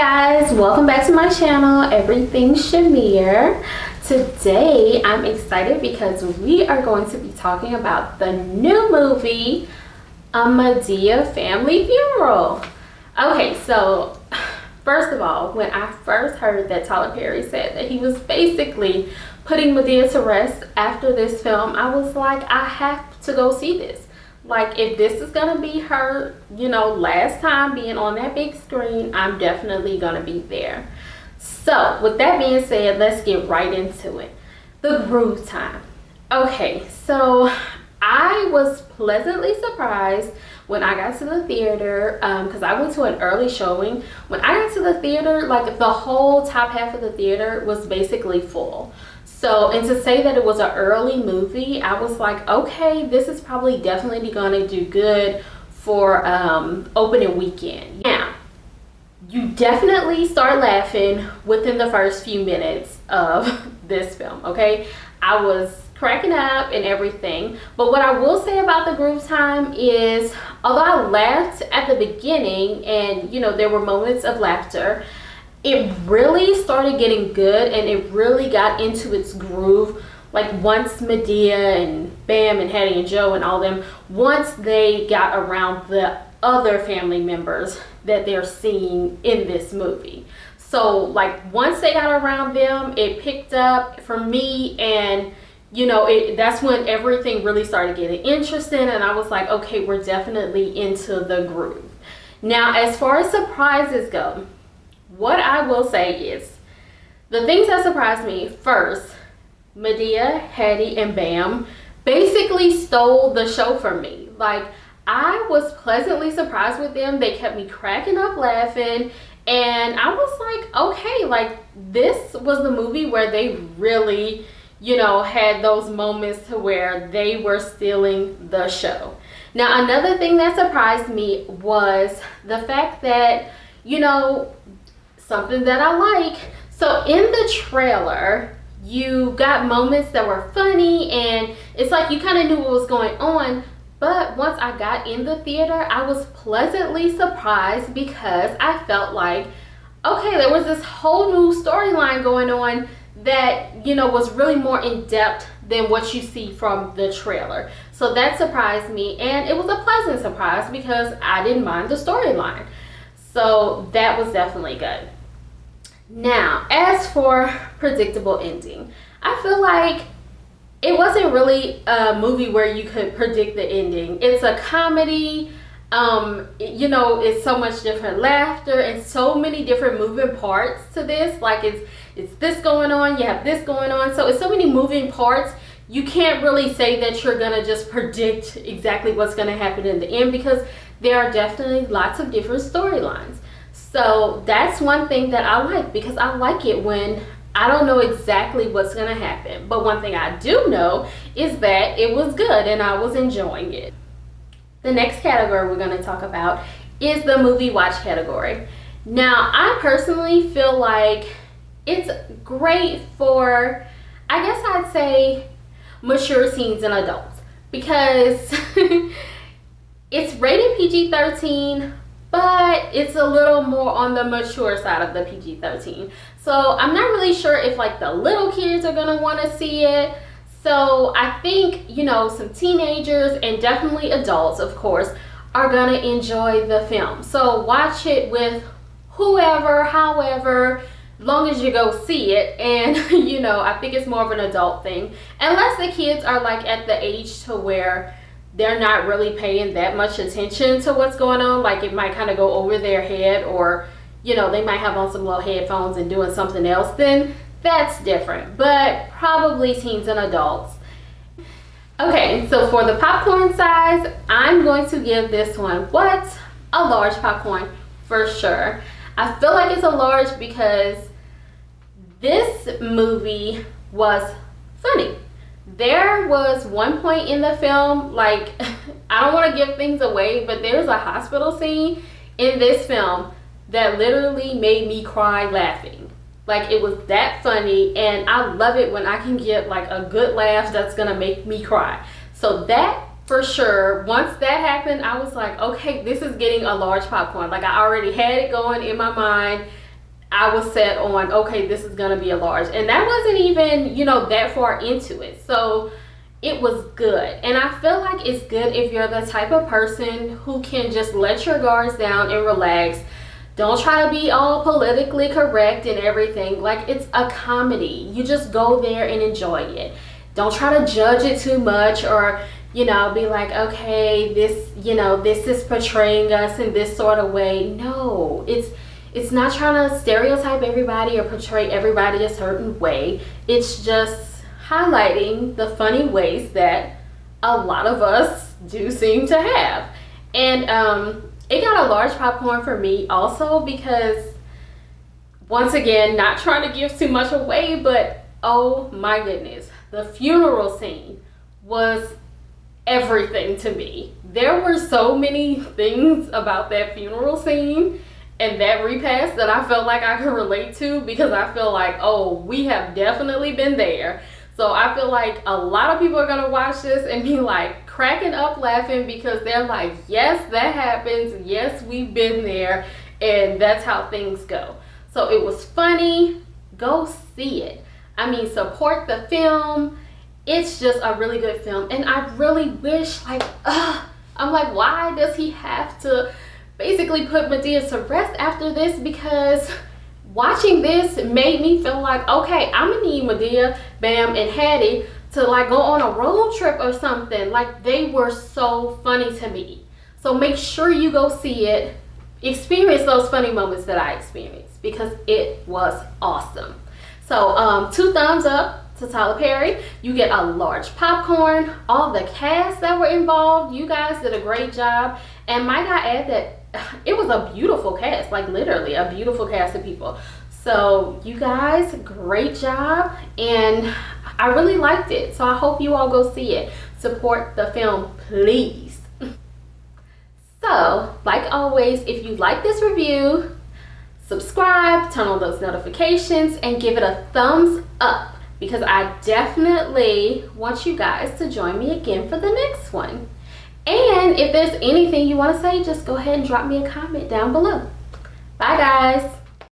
guys, welcome back to my channel, Everything Shimere. Today I'm excited because we are going to be talking about the new movie, A Madea Family Funeral. Okay, so first of all, when I first heard that Tyler Perry said that he was basically putting Madea to rest after this film, I was like, I have to go see this. Like, if this is gonna be her, last time being on that big screen, I'm definitely gonna be there. So, with that being said, let's get right into it. The groove time. Okay, so I was pleasantly surprised when I got to the theater, because I went to an early showing. When I got to the theater, like, the whole top half of the theater was basically full. So, and to say that it was an early movie, I was like, okay, this is probably definitely gonna do good for opening weekend. Now, you definitely start laughing within the first few minutes of this film, okay? I was cracking up and everything, but what I will say about the groove time is, although I laughed at the beginning and, there were moments of laughter, it really started getting good and it really got into its groove. Like, once Madea and Bam and Hattie and Joe and all them, once they got around the other family members that they're seeing in this movie. So, like, once they got around them, it picked up for me, and that's when everything really started getting interesting, and I was like, okay, we're definitely into the groove. Now, as far as surprises go, what I will say is, the things that surprised me first, Madea, Hattie, and Bam basically stole the show from me. Like, I was pleasantly surprised with them. They kept me cracking up laughing, and I was like, okay, like, this was the movie where they really, had those moments to where they were stealing the show. Now, another thing that surprised me was the fact that, something that I like. So in the trailer, you got moments that were funny, and it's like you kind of knew what was going on. But once I got in the theater, I was pleasantly surprised because I felt like, okay, there was this whole new storyline going on that, was really more in depth than what you see from the trailer. So that surprised me, and it was a pleasant surprise because I didn't mind the storyline. So that was definitely good. Now, as for predictable ending, I feel like it wasn't really a movie where you could predict the ending. It's a comedy, it's so much different laughter and so many different moving parts to this. Like, it's this going on, you have this going on, so it's so many moving parts. You can't really say that you're gonna just predict exactly what's gonna happen in the end, because there are definitely lots of different storylines. So that's one thing that I like, because I like it when I don't know exactly what's going to happen. But one thing I do know is that it was good and I was enjoying it. The next category we're going to talk about is the movie watch category. Now, I personally feel like it's great for, I guess I'd say, mature teens and adults, because it's rated PG-13, but it's a little more on the mature side of the PG-13. So I'm not really sure if, like, the little kids are gonna want to see it. So I think, some teenagers and definitely adults, of course, are gonna enjoy the film. So watch it with whoever, however, long as you go see it. And I think it's more of an adult thing, unless the kids are, like, at the age to where they're not really paying that much attention to what's going on. Like, it might kind of go over their head, or they might have on some little headphones and doing something else, then that's different. But probably teens and adults. Okay, so for the popcorn size, I'm going to give this one a large popcorn for sure. I feel like it's a large because this movie was funny. There was one point in the film, like, I don't want to give things away, but there's a hospital scene in this film that literally made me cry laughing. Like, it was that funny, and I love it when I can get, like, a good laugh that's gonna make me cry. So that, for sure, once that happened, I was like, okay, this is getting a large popcorn. Like, I already had it going in my mind, I was set on, okay, this is gonna be a large, and that wasn't even, you know, that far into it. So it was good. And I feel like it's good if you're the type of person who can just let your guards down and relax. Don't try to be all politically correct and everything. Like, it's a comedy. You just go there and enjoy it. Don't try to judge it too much, or, you know, be like, okay, this, you know, this is portraying us in this sort of way. No, it's not trying to stereotype everybody or portray everybody a certain way. It's just highlighting the funny ways that a lot of us do seem to have. And it got a large popcorn for me also, because once again, not trying to give too much away, but oh my goodness, the funeral scene was everything to me. There were so many things about that funeral scene and that repast that I felt like I could relate to, because I feel like, oh, we have definitely been there. So I feel like a lot of people are gonna watch this and be like cracking up laughing, because they're like, yes, that happens. Yes, we've been there, and that's how things go. So it was funny. Go see it. I mean, support the film. It's just a really good film, and I really wish, like, I'm like, why does he have to basically put Madea to rest after this? Because watching this made me feel like, okay, I'm gonna need Madea, Bam, and Hattie to like go on a road trip or something. Like, they were so funny to me. So make sure you go see it, experience those funny moments that I experienced, because it was awesome. So 2 thumbs up to Tyler Perry. You get a large popcorn. All the cast that were involved, you guys did a great job. And might I add that it was a beautiful cast, like literally a beautiful cast of people. So you guys, great job, and I really liked it. So I hope you all go see it. Support the film, please. So, like always, if you like this review, subscribe, turn on those notifications, and give it a thumbs up, because I definitely want you guys to join me again for the next one. And if there's anything you want to say, just go ahead and drop me a comment down below. Bye, guys.